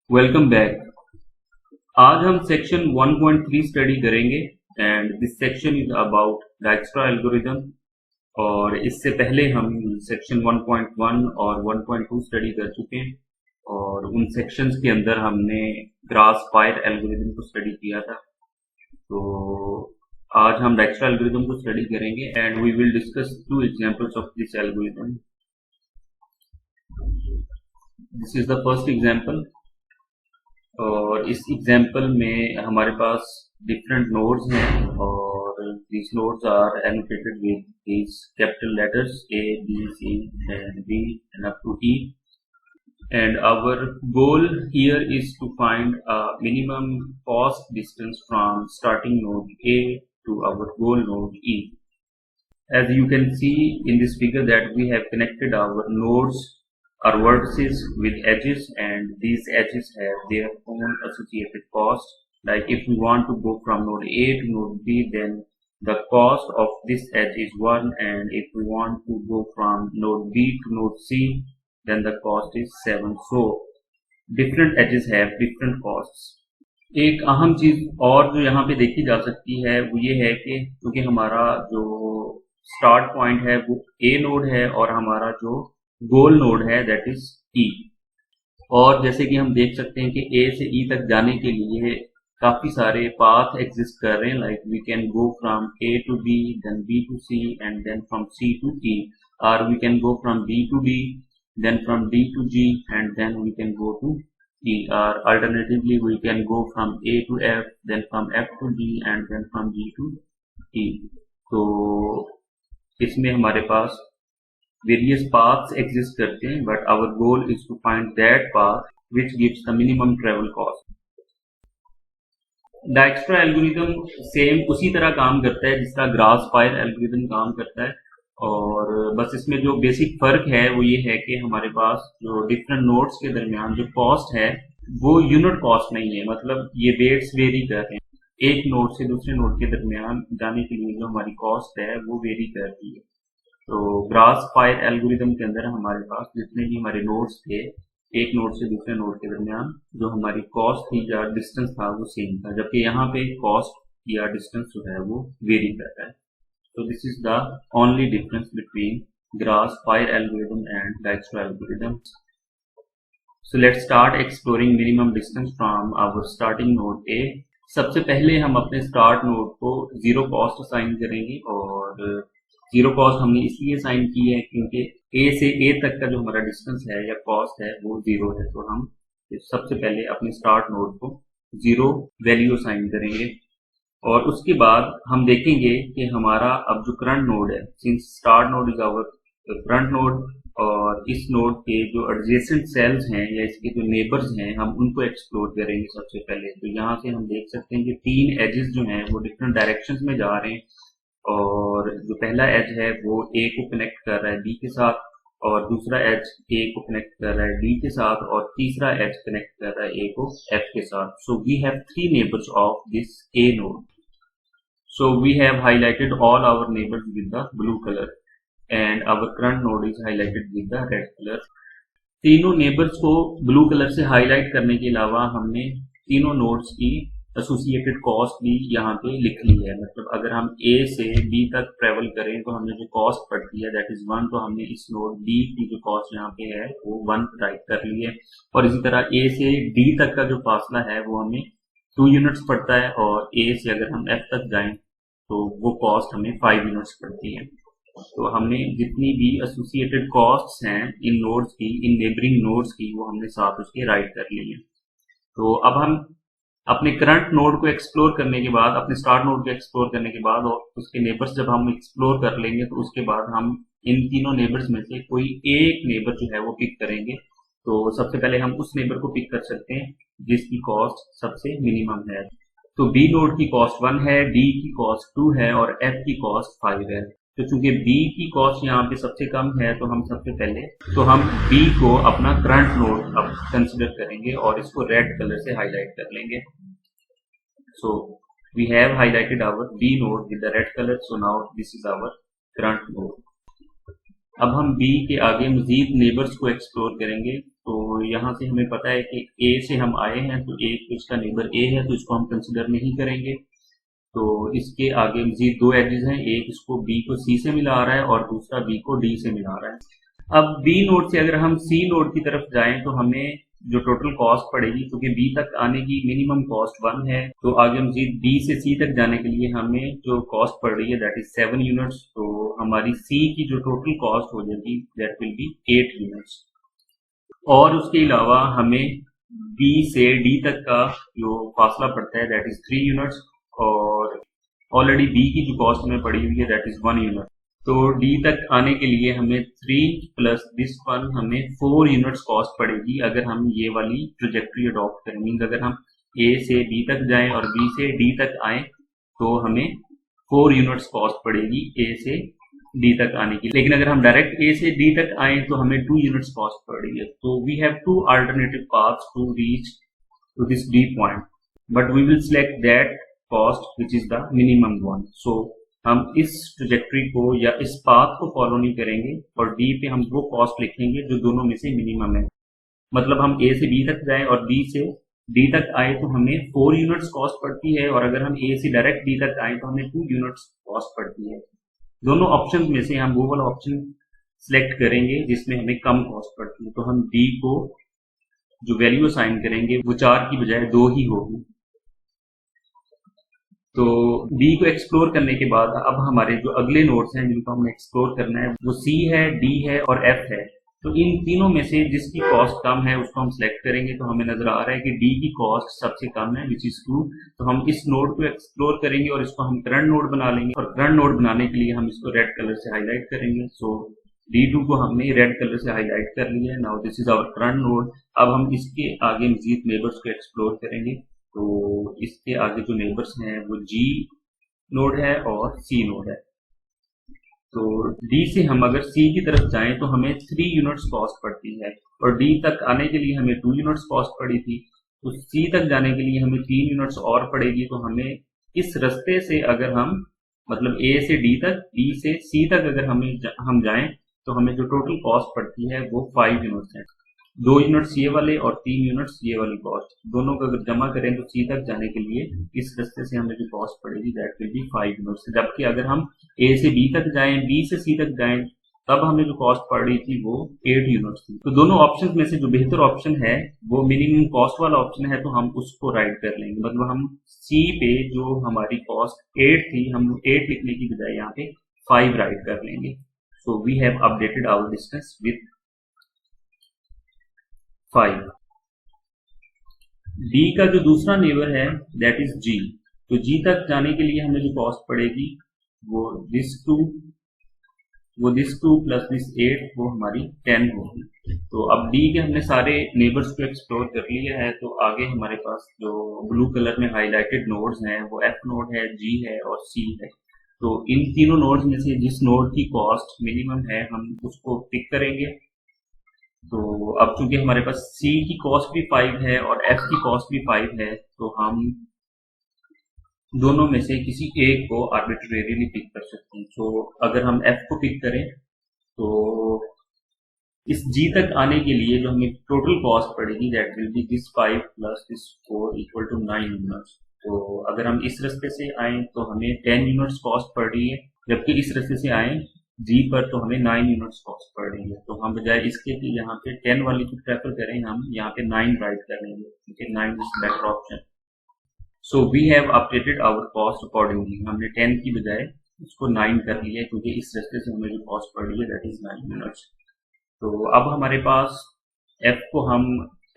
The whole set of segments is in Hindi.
Welcome back. आज हम सेक्शन 1.3 स्टडी करेंगे and this section is about Dijkstra algorithm. और इससे पहले हम सेक्शन 1.1 और 1.2 स्टडी कर चुके हैं और उन सेक्शंस के अंदर हमने ग्रास-पायर एल्गोरिथम को स्टडी किया था। तो आज हम डाइक्स्ट्रा एल्गोरिथम को स्टडी करेंगे and we will discuss 2 examples of this algorithm. This is the first example और इस एग्जाम्पल में हमारे पास डिफरेंट नोड्स हैं और these nodes are annotated with these capital letters A, B, C and D and up to E. And our goal here is to find a minimum cost distance from starting node A to our goal node E. As you can see in this figure that we have connected our nodes or vertices with edges, and these edges have their own associated cost. Like if we want to go from node A to node B, then the cost of this edge is 1, and if we want to go from node B to node C, then the cost is 7. So different edges have different costs. एक अहम चीज और जो यहाँ पे देखी जा सकती है वो ये है कि क्योंकि हमारा जो स्टार्ट पॉइंट है वो A नोड है और हमारा जो गोल नोड है दैट इज E। और जैसे कि हम देख सकते हैं कि A से E तक जाने के लिए काफी सारे पाथ एग्जिस्ट कर रहे हैं। Like we can go from A to B, then B to C and then from C to E, और we can go from B to D, then from D to G and then we can go to E, और alternatively we can go from A to F, then from F to G and then from G to E। तो इसमें हमारे पास various paths exist करते हैं, but our goal is to find that path which gives the minimum travel cost. Dijkstra algorithm same उसी तरह काम करता है जिस तरह ग्रास-पायर एल्गोरिथम काम करता है, और बस इसमें जो बेसिक फर्क है वो ये है कि हमारे पास जो डिफरेंट नोड्स के दरमियान जो कॉस्ट है वो यूनिट कॉस्ट नहीं है। मतलब ये वेट्स वेरी कर रहे हैं, एक नोड से दूसरे नोड के दरमियान जाने के लिए जो हमारी कॉस्ट है वो वेरी करती है। तो ग्रास-पायर एल्गोरिथम के अंदर हमारे पास जितने भी हमारे नोड्स थे एक नोड से दूसरे नोड के दरमियान जो हमारी कॉस्ट थी या डिस्टेंस था वो सेम था, जबकि यहाँ पे कॉस्ट या डिस्टेंस जो है वो वेरी कर रहा है। तो this is the only difference between grassfire algorithm and Dijkstra algorithm. So let's start exploring minimum distance from our starting node A. सबसे पहले हम अपने स्टार्ट नोड को जीरो कॉस्ट असाइन करेंगे, और जीरो कॉस्ट हमने इसलिए साइन की है क्योंकि A से A तक का जो हमारा डिस्टेंस है या कॉस्ट है वो जीरो है। तो हम सबसे पहले अपने स्टार्ट नोड को जीरो वैल्यू साइन करेंगे, और उसके बाद हम देखेंगे कि हमारा अब जो करंट नोड है, since start node is our current node, और इस नोड के जो एडजेसेंट सेल्स हैं या इसके जो नेबर्स हैं हम उनको एक्सप्लोर करेंगे सबसे पहले। तो यहाँ से हम देख सकते हैं कि 3 एजेस जो हैं वो डिफरेंट डायरेक्शंस में जा रहे हैं, और जो पहला एज है वो A को कनेक्ट कर रहा है B के साथ, और दूसरा एज A को कनेक्ट कर रहा है D के साथ, और तीसरा एज कनेक्ट कर रहा है A को F के साथ। So we have 3 neighbours of this A node. So we have highlighted all our neighbours with the blue colour and our current node is highlighted with the red colour. तीनों नेबर्स को ब्लू कलर से हाईलाइट करने के अलावा हमने तीनों नोड्स की एसोसिएटेड कॉस्ट भी यहाँ पे लिख ली है। मतलब अगर हम A से B तक ट्रेवल करें तो हमें जो कॉस्ट पड़ती है दैट इज 1, तो हमने इस नोड D की जो कॉस्ट यहाँ पे है वो 1 राइट कर ली है। और इसी तरह A से D तक का जो फासला है वो हमें 2 यूनिट्स पड़ता है, और A से अगर हम F तक जाएं तो वो कॉस्ट हमें 5 यूनिट्स पड़ती है। तो हमने जितनी भी एसोसिएटेड कॉस्ट हैं इन नोड्स की, इन नेबरिंग नोड्स की, वो हमने साथ उसके राइट कर ली है। तो अब हम अपने करंट नोड को एक्सप्लोर करने के बाद, अपने स्टार्ट नोड को एक्सप्लोर करने के बाद और उसके नेबर्स जब हम एक्सप्लोर कर लेंगे तो उसके बाद हम इन तीनों नेबर्स में से कोई एक नेबर जो है वो पिक करेंगे। तो सबसे पहले हम उस नेबर को पिक कर सकते हैं जिसकी कॉस्ट सबसे मिनिमम है। तो B नोड की कॉस्ट 1 है, D की कॉस्ट 2 है और F की कॉस्ट 5 है। तो चूंकि B की कॉस्ट यहाँ पे सबसे कम है तो हम सबसे पहले हम B को अपना करंट नोड अब कंसिडर करेंगे और इसको रेड कलर से हाईलाइट कर लेंगे। So we have highlighted our B node with the red colour. So now this is our current node. अब हम B के आगे मजीद नेबर्स को एक्सप्लोर करेंगे। तो यहाँ से हमें पता है कि ए से हम आए हैं, तो एक इसका नेबर ए है, तो इसको हम कंसिडर नहीं करेंगे। तो इसके आगे मजीद दो एजेस हैं, एक इसको बी को सी से मिला आ रहा है और दूसरा बी को डी से मिला आ रहा है। अब बी नोड से अगर हम सी नोड की तरफ जाएं तो हमें जो टोटल कॉस्ट पड़ेगी, क्योंकि बी तक आने की मिनिमम कॉस्ट 1 है, तो आगे मजीद बी से सी तक जाने के लिए हमें जो कॉस्ट पड़ रही है दैट इज 7 यूनिट्स। तो हमारी सी की जो टोटल कॉस्ट हो जाएगी दैट विल बी 8 यूनिट्स। और उसके अलावा हमें बी से डी तक का जो फासला पड़ता है दैट इज 3 यूनिट्स, और ऑलरेडी बी की जो कॉस्ट हमें पड़ी हुई है दैट इज 1 यूनिट। तो डी तक आने के लिए हमें 3 प्लस दिस 1 हमें 4 यूनिट्स कॉस्ट पड़ेगी अगर हम ये वाली ट्रेजेक्ट्री अडॉप्ट करें। मीन्स अगर हम ए से बी तक जाएं और बी से डी तक आए तो हमें 4 यूनिट्स कॉस्ट पड़ेगी ए से डी तक आने की। लेकिन अगर हम डायरेक्ट ए से डी तक आए तो हमें 2 यूनिट्स कॉस्ट पड़ रही है। तो we have 2 alternative paths to reach to this D point, but we will select that cost which is the minimum one. So हम इस ट्रेजेक्ट्री को या इस पाथ को फॉलो नहीं करेंगे और डी पे हम वो कॉस्ट लिखेंगे जो दोनों में से मिनिमम है। मतलब हम ए से बी तक जाएं और बी से डी तक आए तो हमें 4 यूनिट्स कॉस्ट पड़ती है, और अगर हम ए से डायरेक्ट डी तक आए तो हमें 2 यूनिट्स कॉस्ट पड़ती है। दोनों ऑप्शन में से हम वो वाला ऑप्शन सिलेक्ट करेंगे जिसमें हमें कम कॉस्ट पड़ती है। तो हम डी को जो वैल्यू असाइन करेंगे वो 4 की बजाय 2 ही होगी। तो डी को एक्सप्लोर करने के बाद अब हमारे जो अगले नोड्स हैं जिनको हमें एक्सप्लोर करना है वो सी है, डी है और एफ है। तो इन तीनों में से जिसकी कॉस्ट कम है उसको हम सिलेक्ट करेंगे। तो हमें नजर आ रहा है कि डी की कॉस्ट सबसे कम है विच इज 2। तो हम इस नोड को एक्सप्लोर करेंगे और इसको हम करंट नोड बना लेंगे, और करंट नोड बनाने के लिए हम इसको रेड कलर से हाईलाइट करेंगे। सो D2 को हमने रेड कलर से हाईलाइट कर लिया है। Now this is our current node. अब हम इसके आगे मजीद नेबर्स को एक्सप्लोर करेंगे। तो इसके आगे जो नेबर्स हैं वो G नोड है और C नोड है। तो D से हम अगर C की तरफ जाएं तो हमें 3 यूनिट्स कॉस्ट पड़ती है, और D तक आने के लिए हमें 2 यूनिट्स कॉस्ट पड़ी थी। तो C तक जाने के लिए हमें 3 यूनिट्स और पड़ेगी। तो हमें इस रास्ते से अगर हम मतलब A से D तक, D से C तक अगर हम जाएं तो हमें जो टोटल कॉस्ट पड़ती है वो 5 यूनिट्स है। 2 यूनिट्स ये वाले और 3 यूनिट्स ये वाली कॉस्ट, दोनों को अगर जमा करें तो C तक जाने के लिए इस रास्ते से हमें जो कॉस्ट पड़ेगी दैट विल बी 5 यूनिट्स। जबकि अगर हम A से B तक जाएं, B से C तक जाएं, तब हमें जो कॉस्ट पड़ रही थी वो 8 यूनिट्स थी। तो दोनों ऑप्शंस में से जो बेहतर ऑप्शन है वो मिनिमम कॉस्ट वाला ऑप्शन है, तो हम उसको राइट कर लेंगे। मतलब हम C पे जो हमारी कॉस्ट 8 थी, हम 8 लिखने की बजाय यहाँ पे 5 राइट कर लेंगे। So we have updated our distance with 5. D का जो दूसरा नेबर है that is G। तो G तक जाने के लिए हमें जो कॉस्ट पड़ेगी वो this 2 प्लस this 8 वो हमारी 10 होगी। तो अब D के हमने सारे नेबर्स को एक्सप्लोर कर लिया है। तो आगे हमारे पास जो ब्लू कलर में हाईलाइटेड नोड्स हैं वो F नोड है, G है और C है। तो इन तीनों नोड्स में से जिस नोड की कॉस्ट मिनिमम है हम उसको पिक करेंगे। तो अब चूंकि हमारे पास C की कॉस्ट भी 5 है और F की कॉस्ट भी 5 है, तो हम दोनों में से किसी एक को आर्बिट्रेरीली पिक कर सकते हैं। तो अगर हम F को पिक करें तो इस G तक आने के लिए जो हमें टोटल कॉस्ट पड़ेगी that will be this 5 plus this 4 equal to 9 units. तो अगर हम इस रास्ते से आए तो हमें 10 यूनिट्स कॉस्ट पड़ रही है, जबकि इस रास्ते से आए G पर तो हमें 9 यूनिट्स कॉस्ट पड़ रही है। तो हम बजाय इसके कि यहाँ पे 10 वाली को प्रेफर करें, हम यहाँ पे 9 राइट करेंगे क्योंकि 9 is better option. So we have updated our cost accordingly. हमने 10 की बजाय उसको 9 कर लिया क्योंकि इस रास्ते से हमें जो कॉस्ट पड़ रही है दैट इज 9 यूनिट्स। तो अब हमारे पास F को हम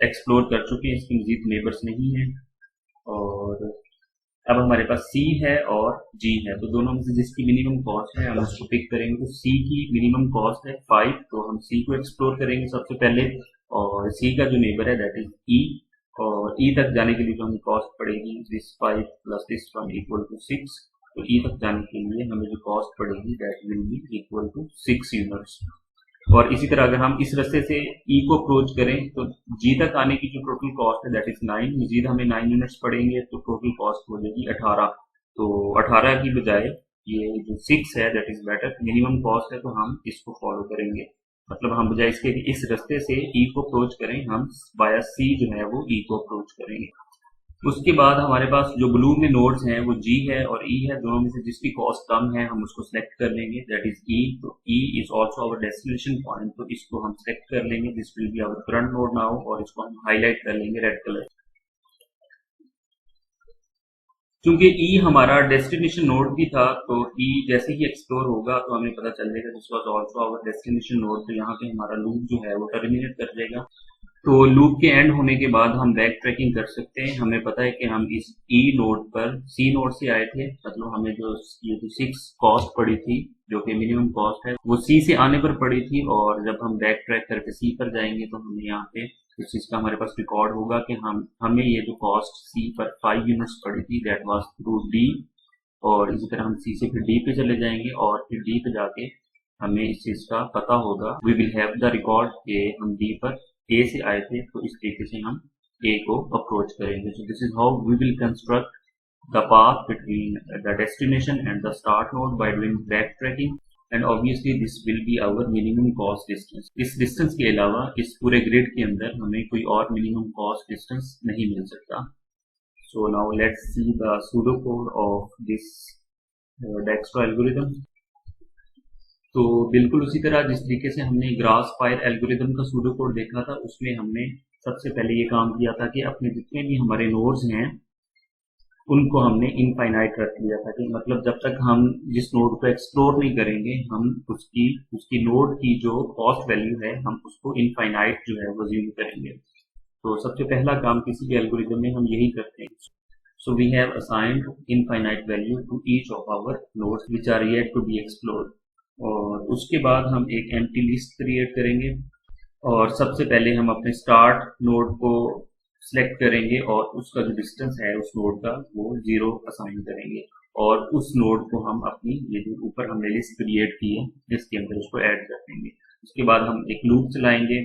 एक्सप्लोर कर चुके हैं, इसके मजीद नेबर्स नहीं है, और अब हमारे पास C है और G है। तो दोनों में से जिसकी मिनिमम कॉस्ट है हम उसको पिक करेंगे। तो C की मिनिमम कॉस्ट है 5, तो हम C को एक्सप्लोर करेंगे सबसे पहले, और C का जो नेबर है दैट इज E, और E तक जाने के लिए जो हमें कॉस्ट पड़ेगी this 5 plus this 1 equal to 6। तो E तक जाने के लिए हमें जो कॉस्ट पड़ेगी that will be equal to 6 units. और इसी तरह अगर हम इस रास्ते से E को अप्रोच करें तो G तक आने की जो टोटल कॉस्ट है दैट इज 9, मजीद हमें 9 यूनिट्स पड़ेंगे तो टोटल कॉस्ट हो जाएगी 18। तो 18 की बजाय ये जो 6 है that is better, minimum cost है तो हम इसको फॉलो करेंगे। मतलब हम बजाय इसके कि इस रास्ते से ई को अप्रोच करें, हम बाया सी जो है वो ई को अप्रोच करेंगे। उसके बाद हमारे पास जो ब्लू में नोड्स हैं वो जी है और ई है, दोनों में से जिसकी कॉस्ट कम है हम उसको सिलेक्ट कर लेंगे, दैट इज ई। तो E is also our destination point, तो इसको हम सिलेक्ट कर लेंगे, this will be our current node now, और इसको हम हाईलाइट कर लेंगे रेड कलर। क्योंकि ई हमारा डेस्टिनेशन नोड भी था, तो ई जैसे ही एक्सप्लोर होगा तो हमें पता चल जाएगा this was also our destination node, तो यहाँ पे हमारा लूप जो है वो टर्मिनेट कर देगा। तो लूप के एंड होने के बाद हम बैक ट्रैकिंग कर सकते हैं। हमें पता है कि हम इस ई नोड पर सी नोड से आए थे, मतलब हमें जो ये जो 6 कॉस्ट पड़ी थी जो कि मिनिमम कॉस्ट है वो सी से आने पर पड़ी थी, और जब हम बैक ट्रैक करके सी पर जाएंगे तो हमें यहाँ पे इस चीज का हमारे पास रिकॉर्ड होगा कि हमें ये जो कॉस्ट सी पर 5 यूनिट्स पड़ी थी दैट वाज थ्रू डी, और इसी तरह हम सी से फिर डी पे चले जाएंगे और फिर डी पे जाके हमें इस चीज का पता होगा, we will have the record कि हम डी पर ए से आए थे, तो इस तरीके से हम ए को अप्रोच करेंगे। So this is how we will construct the path between the destination and the start node by doing back tracking, and obviously this will be our minimum cost distance. इस डिस्टेंस के अलावा इस पूरे ग्रिड के अंदर हमें कोई और मिनिमम कॉस्ट डिस्टेंस नहीं मिल सकता। So now let's see the pseudo code of this Dijkstra algorithm. तो बिल्कुल उसी तरह जिस तरीके से हमने ग्रासफायर एल्गोरिथम का सूडो कोड देखा था, उसमें हमने सबसे पहले ये काम किया था कि अपने जितने भी हमारे नोड्स हैं उनको हमने इनफाइनाइट रख लिया था, कि मतलब जब तक हम जिस नोड को एक्सप्लोर नहीं करेंगे हम उसकी नोड की जो कॉस्ट वैल्यू है हम उसको इनफाइनाइट जो है वो ज्यूम करेंगे। तो सबसे पहला काम किसी भी एल्गोरिथम में हम यही करते हैं। So we have assigned infinite value to each of our nodes which are yet to be explored, और उसके बाद हम एक एम्प्टी लिस्ट क्रिएट करेंगे, और सबसे पहले हम अपने स्टार्ट नोड को सिलेक्ट करेंगे और उसका जो डिस्टेंस है उस नोड का वो 0 असाइन करेंगे, और उस नोड को हम अपनी ये जो ऊपर हमने लिस्ट क्रिएट की है जिसके अंदर उसको ऐड कर देंगे। उसके बाद हम एक लूप चलाएंगे,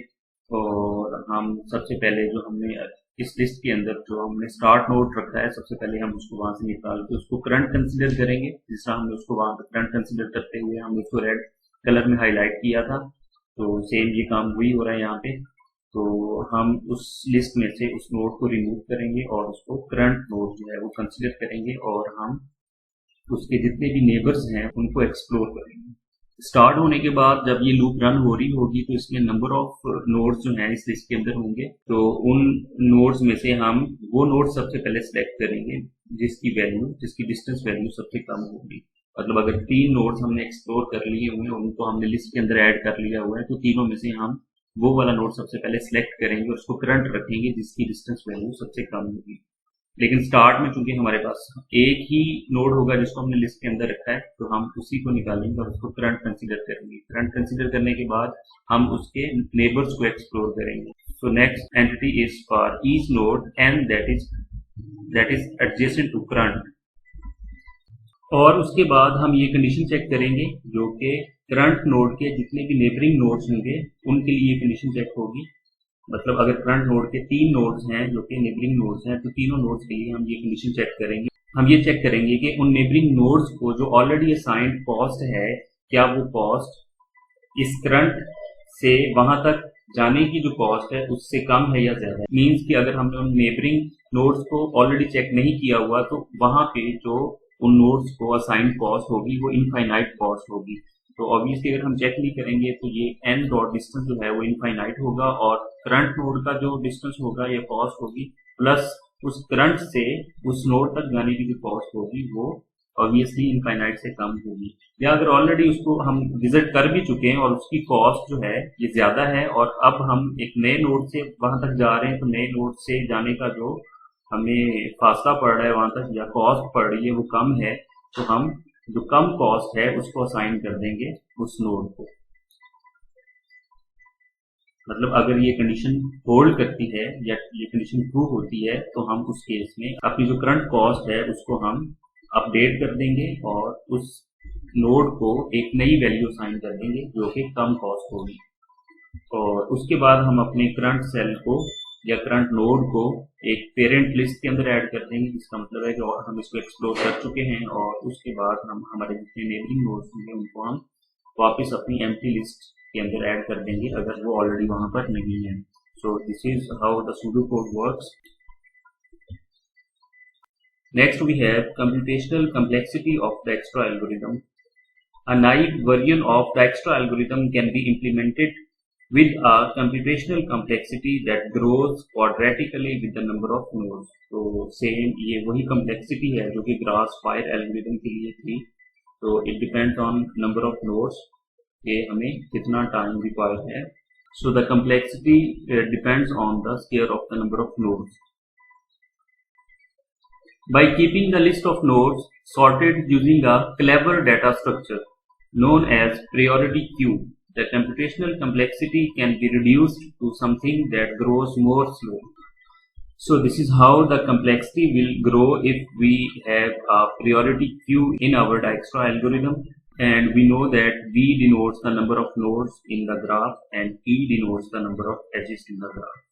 और हम सबसे पहले जो हमने इस लिस्ट के अंदर जो हमने स्टार्ट नोड रखा है सबसे पहले हम उसको वहां से निकाल के उसको करंट कंसीडर करेंगे, जिस तरह हमने उसको वहां पर करंट कंसीडर करते हुए हमने उसको रेड कलर में हाईलाइट किया था। तो सेम ये काम वही हो रहा है यहाँ पे। तो हम उस लिस्ट में से उस नोड को रिमूव करेंगे और उसको करंट नोड जो है वो कंसीडर करेंगे, और हम उसके जितने भी नेबर्स हैं उनको एक्सप्लोर करेंगे। स्टार्ट होने के बाद जब ये लूप रन हो रही होगी तो इसमें नंबर ऑफ नोड्स जो हैं इस लिस्ट के अंदर होंगे, तो उन नोड्स में से हम वो नोड सबसे पहले सिलेक्ट करेंगे जिसकी डिस्टेंस वैल्यू सबसे कम होगी। मतलब अगर 3 नोड्स हमने एक्सप्लोर कर लिए हुए हैं, उनको हमने लिस्ट के अंदर ऐड कर लिया हुआ है, तो तीनों में से हम वो वाला नोड सबसे पहले सिलेक्ट करेंगे और उसको करंट रखेंगे जिसकी डिस्टेंस वैल्यू सबसे कम होगी। लेकिन स्टार्ट में चूंकि हमारे पास एक ही नोड होगा जिसको हमने लिस्ट के अंदर रखा है, तो हम उसी को निकालेंगे और उसको करंट कंसीडर करेंगे। करंट कंसीडर करने के बाद हम उसके नेबर्स को एक्सप्लोर करेंगे। So next entity is for each node and that is adjacent to current, और उसके बाद हम ये कंडीशन चेक करेंगे जो कि करंट नोड के जितने भी नेबरिंग नोड्स होंगे उनके लिए ये कंडीशन चेक होगी। मतलब अगर करंट नोड के 3 नोड्स हैं जो कि नेबरिंग नोड्स हैं, तो तीनों नोड्स के लिए हम ये कंडीशन चेक करेंगे। हम ये चेक करेंगे कि उन नेबरिंग नोड्स को जो ऑलरेडी असाइंड कॉस्ट है, क्या वो कॉस्ट इस करंट से वहां तक जाने की जो कॉस्ट है उससे कम है या ज्यादा है। मीन्स कि अगर हमने उन नेबरिंग नोड्स को ऑलरेडी चेक नहीं किया हुआ तो वहां पे जो उन नोड्स को असाइंड कॉस्ट होगी वो इनफाइनाइट कॉस्ट होगी। तो ऑब्वियसली अगर हम चेक नहीं करेंगे तो ये एन डॉट डिस्टेंस जो है वो इनफाइनाइट होगा, और करंट नोड का जो डिस्टेंस होगा या कॉस्ट होगी प्लस उस करंट से उस नोड तक जाने की जो कॉस्ट होगी वो ऑब्वियसली इनफाइनाइट से कम होगी। या अगर ऑलरेडी उसको हम विजिट कर भी चुके हैं और उसकी कॉस्ट जो है ये ज्यादा है, और अब हम एक नए नोड से वहां तक जा रहे हैं, तो नए नोड से जाने का जो हमें फासला पड़ रहा है वहां तक या कॉस्ट पड़ रही है वो कम है, तो हम जो कम कॉस्ट है उसको असाइन कर देंगे उस नोड को। मतलब अगर ये कंडीशन होल्ड करती है या ये कंडीशन ट्रू होती है तो हम उस केस में अपनी जो करंट कॉस्ट है उसको हम अपडेट कर देंगे और उस नोड को एक नई वैल्यू असाइन कर देंगे जो कि कम कॉस्ट होगी। और उसके बाद हम अपने करंट सेल को या करंट नोड को एक पेरेंट लिस्ट के अंदर ऐड कर देंगे, जिसका मतलब है कि हम इसको एक्सप्लोर कर चुके हैं, और उसके बाद हम हमारे जितने नेबरिंग नोड्स होंगे उनको हम वापस अपनी एम्प्टी लिस्ट के अंदर ऐड कर देंगे अगर वो ऑलरेडी वहां पर नहीं है। सो this is how the pseudo code works. Next we have computational complexity of the extra algorithm. A naive version of the extra algorithm can be implemented with a computational complexity that grows quadratically with the number of nodes. तो सेम ये वही complexity है जो कि ग्रासफायर एल्गोरिथम के लिए थी। तो it depends on number of nodes कि हमें कितना टाइम रिक्वायर्ड है। So the complexity depends on the square of the number of nodes. By keeping the list of nodes sorted using a clever data structure known as priority queue, the computational complexity can be reduced to something that grows more slowly. So this is how the complexity will grow if we have a priority queue in our Dijkstra algorithm, and we know that V denotes the number of nodes in the graph and E denotes the number of edges in the graph.